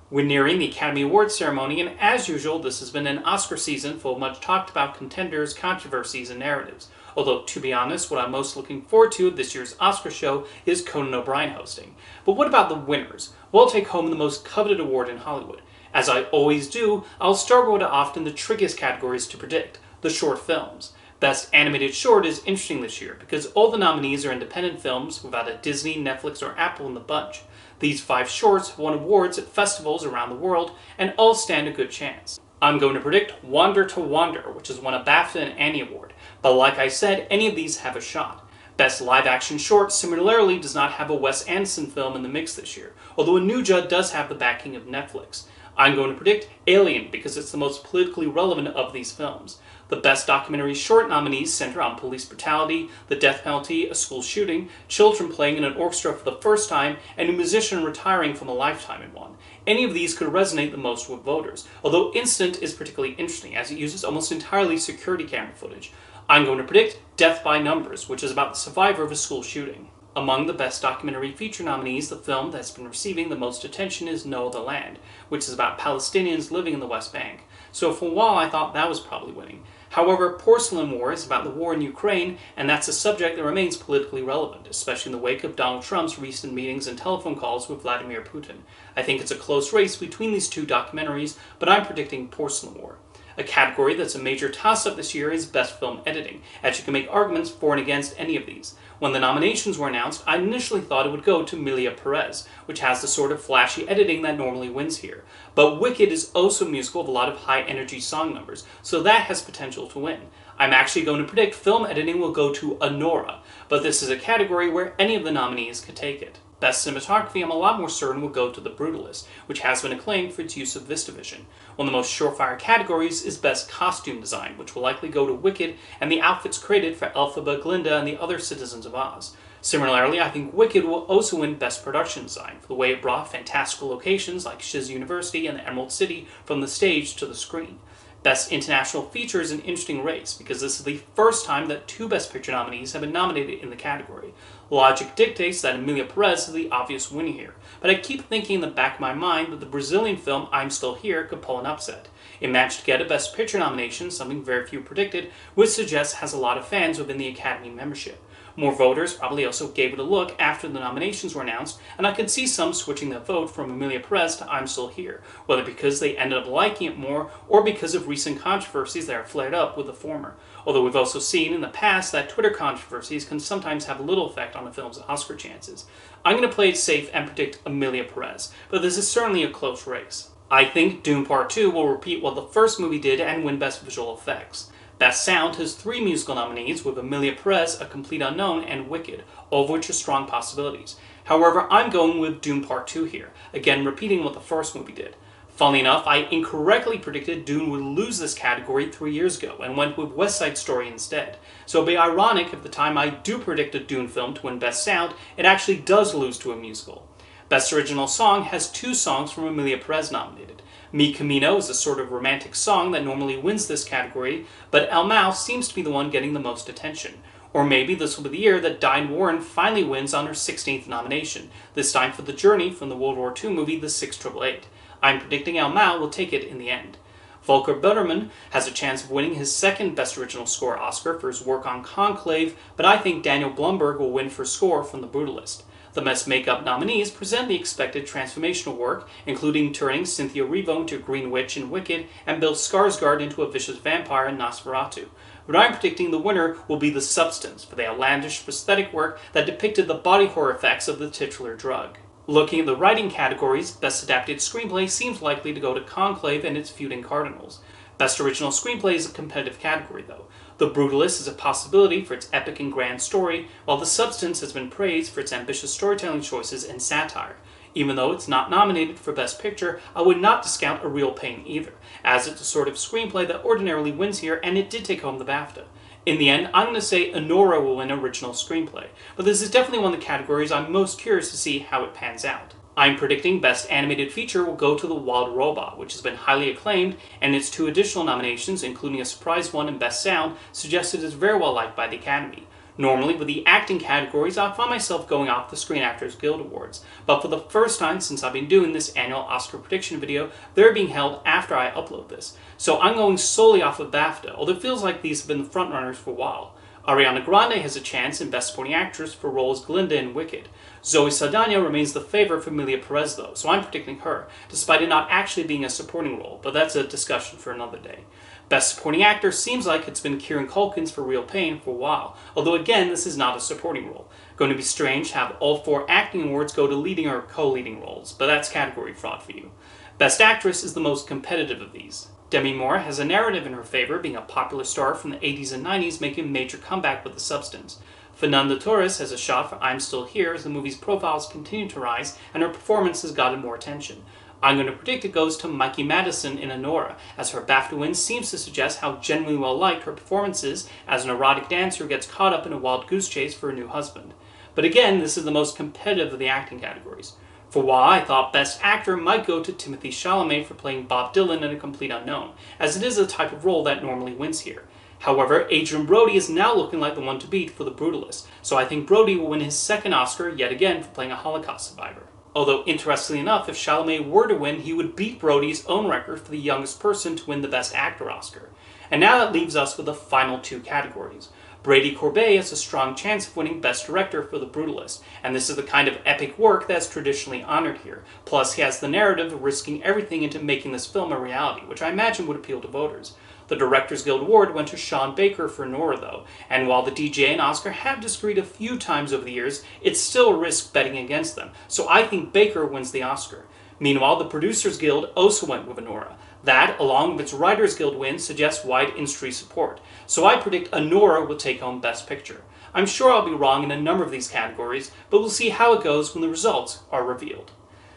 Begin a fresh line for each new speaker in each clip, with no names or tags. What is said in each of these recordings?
We're nearing the Academy Awards ceremony, and as usual, this has been an Oscar season full of much talked about contenders, controversies, and narratives. Although, to be honest, what I'm most looking forward to this year's Oscar show is Conan O'Brien hosting. But what about the winners? We'll take home the most coveted award in Hollywood. As I always do, I'll start with often the trickiest categories to predict, the short films. Best Animated Short is interesting this year because all the nominees are independent films without a Disney, Netflix, or Apple in the bunch. These 5 shorts have won awards at festivals around the world and all stand a good chance. I'm going to predict Wander to Wander, which has won a BAFTA and Annie Award, but like I said, any of these have a shot. Best Live Action Short similarly does not have a Wes Anderson film in the mix this year, although Anuja does have the backing of Netflix. I'm going to predict Alien because it's the most politically relevant of these films. The Best Documentary Short nominees center on police brutality, the death penalty, a school shooting, children playing in an orchestra for the first time, and a musician retiring from a lifetime in one. Any of these could resonate the most with voters, although Instant is particularly interesting as it uses almost entirely security camera footage. I'm going to predict Death by Numbers, which is about the survivor of a school shooting. Among the Best Documentary Feature nominees, the film that's been receiving the most attention is No Other Land, which is about Palestinians living in the West Bank. So for a while I thought that was probably winning. However, Porcelain War is about the war in Ukraine, and that's a subject that remains politically relevant, especially in the wake of Donald Trump's recent meetings and telephone calls with Vladimir Putin. I think it's a close race between these two documentaries, but I'm predicting Porcelain War. A category that's a major toss-up this year is Best Film Editing, as you can make arguments for and against any of these. When the nominations were announced, I initially thought it would go to Emilia Perez, which has the sort of flashy editing that normally wins here. But Wicked is also a musical with a lot of high-energy song numbers, so that has potential to win. I'm actually going to predict film editing will go to Anora, but this is a category where any of the nominees could take it. Best Cinematography, I'm a lot more certain will go to The Brutalist, which has been acclaimed for its use of VistaVision. One of the most surefire categories is Best Costume Design, which will likely go to Wicked and the outfits created for Elphaba, Glinda, and the other citizens of Oz. Similarly, I think Wicked will also win Best Production Design for the way it brought fantastical locations like Shiz University and the Emerald City from the stage to the screen. Best International Feature is an interesting race because this is the first time that 2 Best Picture nominees have been nominated in the category. Logic dictates that Emilia Perez is the obvious winner here, but I keep thinking in the back of my mind that the Brazilian film I'm Still Here could pull an upset. It managed to get a Best Picture nomination, something very few predicted, which suggests it has a lot of fans within the Academy membership. More voters probably also gave it a look after the nominations were announced, and I could see some switching their vote from Emilia Perez to I'm Still Here, whether because they ended up liking it more or because of recent controversies that are flared up with the former. Although we've also seen in the past that Twitter controversies can sometimes have little effect on a film's Oscar chances. I'm going to play it safe and predict Emilia Perez, but this is certainly a close race. I think Dune Part 2 will repeat what the first movie did and win Best Visual Effects. Best Sound has 3 musical nominees with Emilia Perez, A Complete Unknown, and Wicked, all of which are strong possibilities. However, I'm going with Dune Part 2 here, again repeating what the first movie did. Funnily enough, I incorrectly predicted Dune would lose this category 3 years ago and went with West Side Story instead. So it'd be ironic if the time I do predict a Dune film to win Best Sound, it actually does lose to a musical. Best Original Song has 2 songs from Emilia Perez nominated. Mi Camino is a sort of romantic song that normally wins this category, but El Mal seems to be the one getting the most attention. Or maybe this will be the year that Diane Warren finally wins on her 16th nomination, this time for The Journey from the World War II movie The 6888. I'm predicting El Mal will take it in the end. Volker Butterman has a chance of winning his 2nd Best Original Score Oscar for his work on Conclave, but I think Daniel Blumberg will win for score from The Brutalist. The Best Makeup nominees present the expected transformational work, including turning Cynthia Erivo into a Green Witch in Wicked and Bill Skarsgård into a vicious vampire in Nosferatu. But I'm predicting the winner will be The Substance for the outlandish prosthetic work that depicted the body horror effects of the titular drug. Looking at the writing categories, Best Adapted Screenplay seems likely to go to Conclave and its feuding Cardinals. Best Original Screenplay is a competitive category, though. The Brutalist is a possibility for its epic and grand story, while The Substance has been praised for its ambitious storytelling choices and satire. Even though it's not nominated for Best Picture, I would not discount A Real Pain either, as it's a sort of screenplay that ordinarily wins here, and it did take home the BAFTA. In the end, I'm going to say Anora will win Original Screenplay, but this is definitely one of the categories I'm most curious to see how it pans out. I'm predicting Best Animated Feature will go to The Wild Robot, which has been highly acclaimed, and its 2 additional nominations, including a surprise one in Best Sound, suggest it is very well liked by the Academy. Normally, with the acting categories, I find myself going off the Screen Actors Guild Awards, but for the first time since I've been doing this annual Oscar prediction video, they're being held after I upload this. So I'm going solely off of BAFTA, although it feels like these have been the frontrunners for a while. Ariana Grande has a chance in Best Supporting Actress for role as Glinda in Wicked. Zoe Saldana remains the favorite for Emilia Perez though, so I'm predicting her, despite it not actually being a supporting role, but that's a discussion for another day. Best Supporting Actor seems like it's been Kieran Culkin's for Real Pain for a while, although again this is not a supporting role. Going to be strange to have all 4 acting awards go to leading or co-leading roles, but that's category fraud for you. Best Actress is the most competitive of these. Demi Moore has a narrative in her favor, being a popular star from the 80s and 90s making a major comeback with The Substance. Fernanda Torres has a shot for I'm Still Here as the movie's profiles continue to rise and her performance has gotten more attention. I'm going to predict it goes to Mikey Madison in Anora, as her BAFTA win seems to suggest how genuinely well liked her performance is as an erotic dancer who gets caught up in a wild goose chase for a new husband. But again, this is the most competitive of the acting categories. For a while, I thought Best Actor might go to Timothée Chalamet for playing Bob Dylan in A Complete Unknown, as it is a type of role that normally wins here. However, Adrien Brody is now looking like the one to beat for The Brutalist, so I think Brody will win his second Oscar yet again for playing a Holocaust survivor. Although, interestingly enough, if Chalamet were to win, he would beat Brody's own record for the youngest person to win the Best Actor Oscar. And now that leaves us with the final 2 categories. Brady Corbet has a strong chance of winning Best Director for The Brutalist, and this is the kind of epic work that's traditionally honored here. Plus, he has the narrative of risking everything into making this film a reality, which I imagine would appeal to voters. The Directors Guild Award went to Sean Baker for Nora though, and while the DJ and Oscar have disagreed a few times over the years, it's still a risk betting against them, so I think Baker wins the Oscar. Meanwhile, the Producers Guild also went with Anora. That, along with its Writers Guild win, suggests wide industry support, so I predict Anora will take home Best Picture. I'm sure I'll be wrong in a number of these categories, but we'll see how it goes when the results are revealed.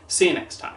See you next time.